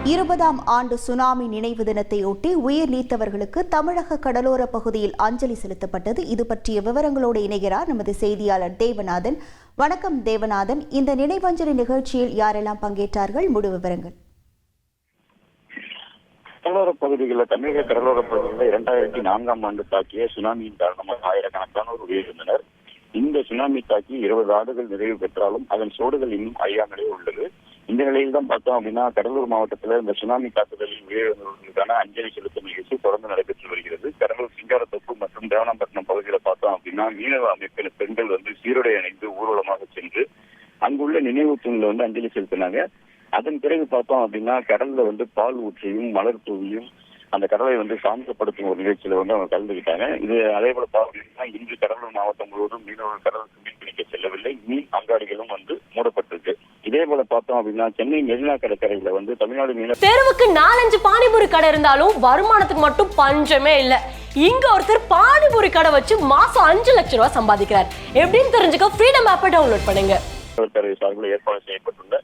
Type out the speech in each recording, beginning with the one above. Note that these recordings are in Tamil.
20ஆம் ஆண்டு சுனாமி நினைவு தினத்தையொட்டி உயிர் நீத்தவர்களுக்கு தமிழக கடலோர பகுதியில் அஞ்சலி செலுத்தப்பட்டது. இது பற்றிய விவரங்களோடு இணைகிறார் நமது செய்தியாளர் தேவநாதன். வணக்கம் தேவநாதன், இந்த நினைவஞ்சலி நிகழ்ச்சியில் யாரெல்லாம் பங்கேற்றார்கள்? முழு விவரங்கள். கடலோர பகுதிகளில் தமிழக கடலோர பகுதிகளில் 2004ஆம் ஆண்டு தாக்கிய சுனாமியின் காரணமாக ஆயிரக்கணக்கானோர் உயிரிழந்தனர். இந்த சுனாமி தாக்கி 20 ஆண்டுகள் நிறைவு பெற்றாலும் அதன் சோடுகள் இன்னும் அழியாமலே உள்ளது. இந்த நிலையில் தான் பார்த்தோம் அப்படின்னா கடலூர் மாவட்டத்தில் இந்த சுனாமி தாக்குதலில் உயிரிழந்தவர்களுக்கான அஞ்சலி செலுத்தும் நிகழ்ச்சி தொடர்ந்து நடைபெற்று வருகிறது. கடலூர் சிங்காரத்தோப்பு மற்றும் தேவனாம்பட்டினம் பகுதியில் பார்த்தோம் அப்படின்னா மீனவ அமைப்பின் பெண்கள் சீருடை அணிந்து ஊர்வலமாக சென்று அங்குள்ள நினைவு தூணில் அஞ்சலி செலுத்தினாங்க. அதன் பிறகு பார்த்தோம் அப்படின்னா கடல்ல பால் ஊற்றியும் மலர் தூவியும் அந்த கடலை சாந்தப்படுத்தும் ஒரு நிகழ்ச்சியில அவங்க கலந்துக்கிட்டாங்க. இது அதே போல பார்த்தீங்கன்னா இன்று கடலூர் மாவட்டம் முழுவதும் மீனவர்கள் கடலுக்கு மீன் பிடிக்க செல்லவில்லை. மீன் அங்காடிகளும் மூடப்பட்டிருக்கு. இதே போல பார்த்தோம் அப்படின்னா சென்னை மெரினா கடற்கரையில தமிழ்நாடு மீன தெருவுக்கு 4-5 பானிபூரி கடை இருந்தாலும் வருமானத்துக்கு மட்டும் பஞ்சமே இல்ல. இங்க ஒருத்தர் பானிபூரி கடை வச்சு மாசம் 5 லட்சம் ரூபாய் சம்பாதிக்கிறார். எப்படின்னு தெரிஞ்சுக்க ஃப்ரீடம் ஆப்பை டவுன்லோட் பண்ணுங்க. கடற்கரை சார்பில் ஏற்பாடு செய்யப்பட்டுள்ள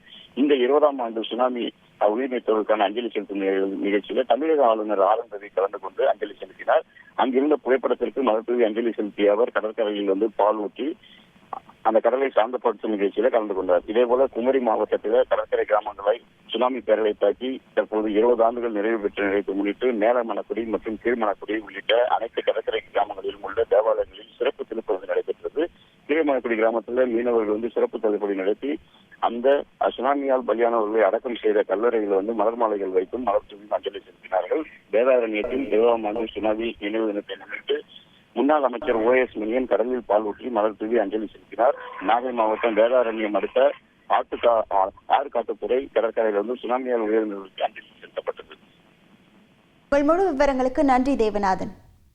இந்த 20ஆம் ஆண்டு சுனாமி உயிர் நீத்தவர்களுக்கான அஞ்சலி செலுத்தும் நிகழ்ச்சியில தமிழக ஆளுநர் ஆர்.என். ரவி கலந்து கொண்டு அஞ்சலி செலுத்தினார். அங்கிருந்த புகைப்படத்திற்கு மலர்தூவி அஞ்சலி செலுத்திய அவர் கடற்கரையில் பால் ஊற்றி அந்த கடலை சாந்தப்படுத்தும் நிகழ்ச்சியில கலந்து கொண்டார். இதே போல குமரி மாவட்டத்தில் கடற்கரை கிராமங்களை சுனாமி பேரலை தாக்கி தற்போது 20 ஆண்டுகள் நிறைவு பெற்ற நிலையத்தை முன்னிட்டு மேலமணக்குடி மற்றும் கீழ்மணக்குடி உள்ளிட்ட அனைத்து கடற்கரை கிராமங்களிலும் உள்ள தேவாலயங்களில் சிறப்பு திருப்பதி நடைபெற்றது. கீழ்மணக்குடி கிராமத்தில் மீனவர்கள் சிறப்பு தள்ளுபடி நடத்தி அந்த சுனாமியால் பலியானவர்களை அடக்கம் செய்த கல்லறையில் மலர் மாலைகள் வைத்தும் மலர் தூவி அஞ்சலி செலுத்தினார்கள். வேதாரண்யத்தில் 20ஆம் ஆண்டு சுனாமி நினைவு தினத்தை முன்னிட்டு முன்னாள் அமைச்சர் OS மணியன் கடலில் பால் ஊற்றி மலர் தூவி அஞ்சலி செலுத்தினார். நாகை மாவட்டம் வேதாரண்யம் அடுத்த ஆறுகாட்டுத்துறை கடற்கரையில் சுனாமியால் உயிரிழந்தவர்களுக்கு அஞ்சலி செலுத்தப்பட்டது. முழு விவரங்களுக்கு நன்றி தேவநாதன்.